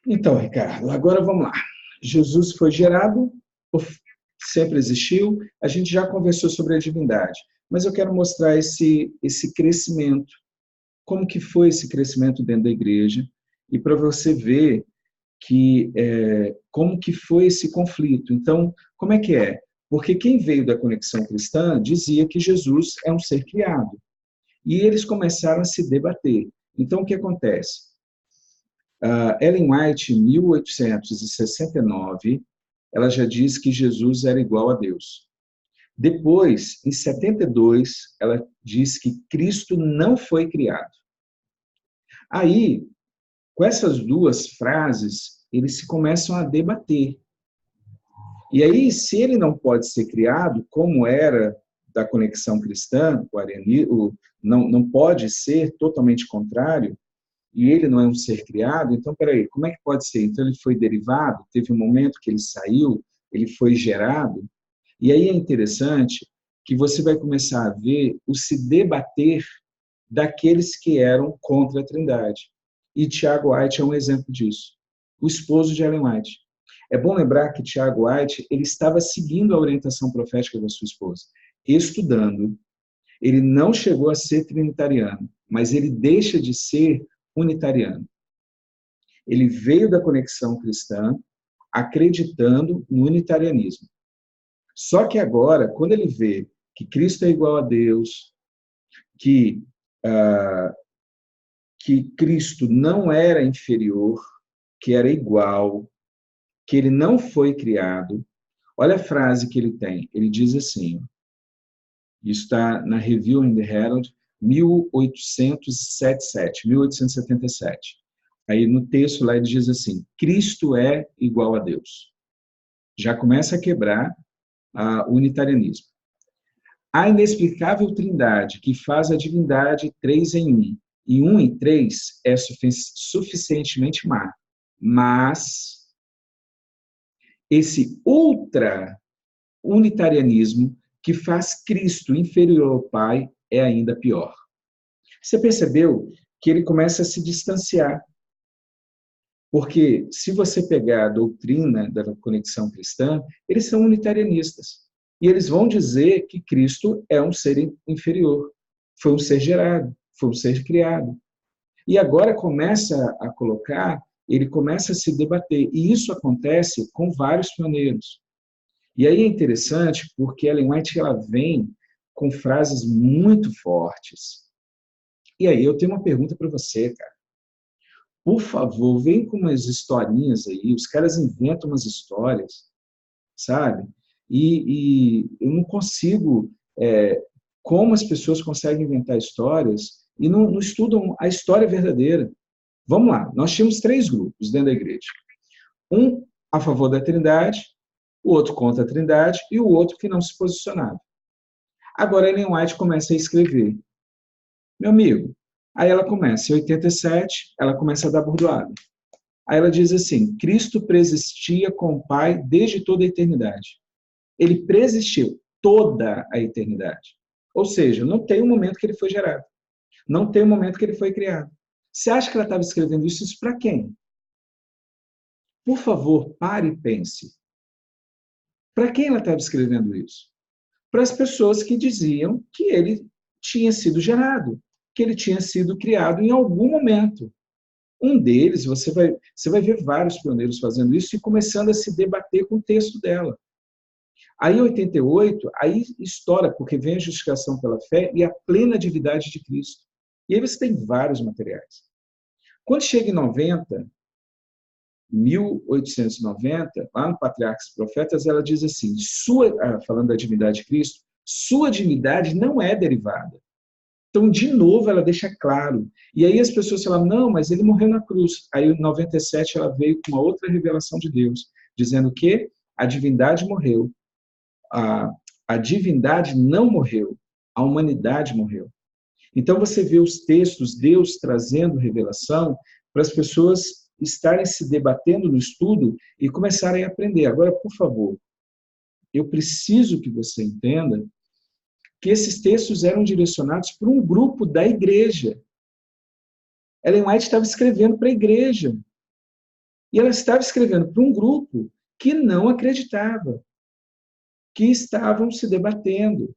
Então, Ricardo, agora vamos lá. Jesus foi gerado, sempre existiu, a gente já conversou sobre a divindade, mas eu quero mostrar esse crescimento, como que foi esse crescimento dentro da igreja, e para você ver como que foi esse conflito. Então, como é que é? Porque quem veio da conexão cristã dizia que Jesus é um ser criado, e eles começaram a se debater. Então, o que acontece? Ellen White, em 1869, ela já diz que Jesus era igual a Deus. Depois, em 72, ela diz que Cristo não foi criado. Aí, com essas duas frases, eles se começam a debater. E aí, se ele não pode ser criado, como era da conexão cristã, não pode ser totalmente contrário, e ele não é um ser criado, então, peraí, como é que pode ser? Então, ele foi derivado, teve um momento que ele saiu, ele foi gerado, e aí é interessante que você vai começar a ver o se debater daqueles que eram contra a Trindade. E Tiago White é um exemplo disso, o esposo de Ellen White. É bom lembrar que Tiago White ele estava seguindo a orientação profética da sua esposa, estudando. Ele não chegou a ser trinitariano, mas ele deixa de ser unitariano. Ele veio da conexão cristã acreditando no unitarianismo. Só que agora, quando ele vê que Cristo é igual a Deus, que, uh, que Cristo não era inferior, que era igual, que ele não foi criado, olha a frase que ele tem. Ele diz assim, isso está na Review in the Herald, 1877. Aí no texto lá ele diz assim, Cristo é igual a Deus. Já começa a quebrar o unitarianismo. A inexplicável trindade que faz a divindade três em um, e um em três é suficientemente má. Mas esse ultra unitarianismo que faz Cristo inferior ao Pai é ainda pior. Você percebeu que ele começa a se distanciar. Porque se você pegar a doutrina da conexão cristã, eles são unitarianistas. E eles vão dizer que Cristo é um ser inferior. Foi um ser gerado, foi um ser criado. E agora começa a colocar, ele começa a se debater. E isso acontece com vários pioneiros. E aí é interessante porque Ellen White ela vem com frases muito fortes. E aí eu tenho uma pergunta para você, cara. Por favor, vem com umas historinhas aí. Os caras inventam umas histórias, sabe? E eu não consigo. Como as pessoas conseguem inventar histórias e não estudam a história verdadeira. Vamos lá, nós tínhamos três grupos dentro da igreja. Um a favor da Trindade, o outro contra a Trindade e o outro que não se posicionava. Agora Ellen White começa a escrever. Meu amigo, aí ela começa, em 87, ela começa a dar bordoada. Aí ela diz assim, Cristo preexistia com o Pai desde toda a eternidade. Ele preexistiu toda a eternidade. Ou seja, não tem um momento que ele foi gerado. Não tem um momento que ele foi criado. Você acha que ela estava escrevendo isso para quem? Por favor, pare e pense. Para quem ela estava escrevendo isso? Para as pessoas que diziam que ele tinha sido gerado, que ele tinha sido criado em algum momento. Um deles, você vai ver vários pioneiros fazendo isso e começando a se debater com o texto dela. Aí, em 88, aí estoura, porque vem a justificação pela fé e a plena divindade de Cristo. E aí você tem vários materiais. Quando chega em 90, 1890, lá no Patriarcas e Profetas, ela diz assim, falando da divindade de Cristo, sua divindade não é derivada. Então, de novo, ela deixa claro. E aí as pessoas falam, não, mas ele morreu na cruz. Aí, em 97, ela veio com uma outra revelação de Deus, dizendo que a divindade morreu. A divindade não morreu, a humanidade morreu. Então, você vê os textos, Deus trazendo revelação para as pessoas estarem se debatendo no estudo e começarem a aprender. Agora, por favor, eu preciso que você entenda que esses textos eram direcionados para um grupo da igreja. Ellen White estava escrevendo para a igreja. E ela estava escrevendo para um grupo que não acreditava, que estavam se debatendo.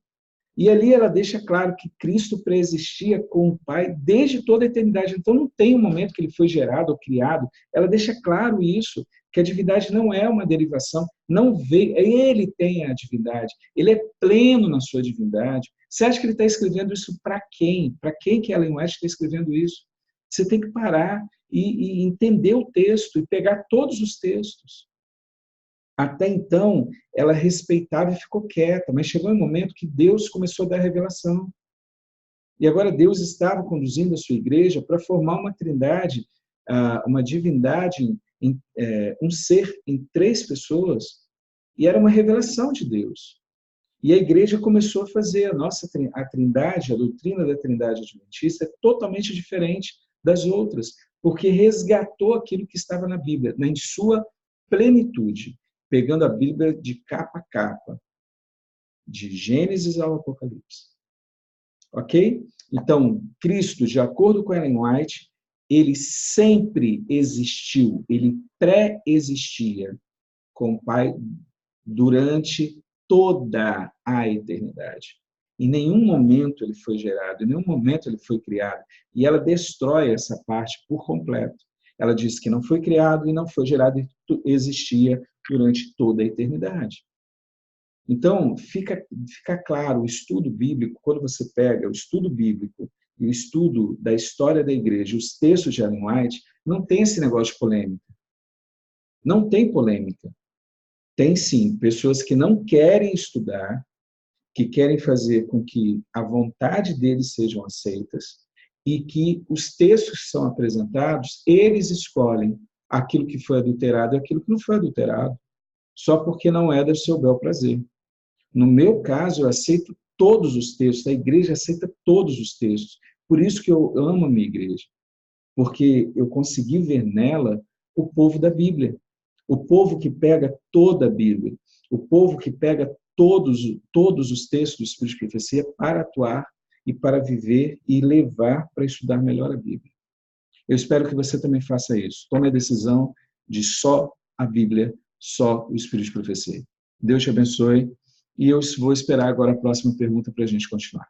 E ali ela deixa claro que Cristo preexistia com o Pai desde toda a eternidade. Então não tem um momento que ele foi gerado ou criado. Ela deixa claro isso, que a divindade não é uma derivação, não veio, ele tem a divindade, ele é pleno na sua divindade. Você acha que ele está escrevendo isso para quem? Para quem que Ellen White está escrevendo isso? Você tem que parar e entender o texto e pegar todos os textos. Até então, ela respeitava e ficou quieta, mas chegou um momento que Deus começou a dar revelação. E agora Deus estava conduzindo a sua igreja para formar uma trindade, uma divindade, um ser em 3 pessoas, e era uma revelação de Deus. E a igreja começou a fazer a trindade, a doutrina da trindade adventista é totalmente diferente das outras, porque resgatou aquilo que estava na Bíblia, em sua plenitude, pegando a Bíblia de capa a capa, de Gênesis ao Apocalipse. Ok? Então, Cristo, de acordo com Ellen White, ele sempre existiu, ele pré-existia com o Pai durante toda a eternidade. Em nenhum momento ele foi gerado, em nenhum momento ele foi criado. E ela destrói essa parte por completo. Ela diz que não foi criado e não foi gerado, e existia durante toda a eternidade. Então, fica claro, o estudo bíblico, quando você pega o estudo bíblico e o estudo da história da igreja, os textos de Ellen White, não tem esse negócio de polêmica. Não tem polêmica. Tem sim pessoas que não querem estudar, que querem fazer com que a vontade deles sejam aceitas e que os textos que são apresentados, eles escolhem aquilo que foi adulterado e aquilo que não foi adulterado, só porque não é do seu bel prazer. No meu caso, eu aceito todos os textos, a igreja aceita todos os textos. Por isso que eu amo a minha igreja, porque eu consegui ver nela o povo da Bíblia, o povo que pega toda a Bíblia, o povo que pega todos os textos do Espírito de Profecia para atuar e para viver e levar para estudar melhor a Bíblia. Eu espero que você também faça isso. Tome a decisão de só a Bíblia, só o Espírito de Profecia. Deus te abençoe. E eu vou esperar agora a próxima pergunta para a gente continuar.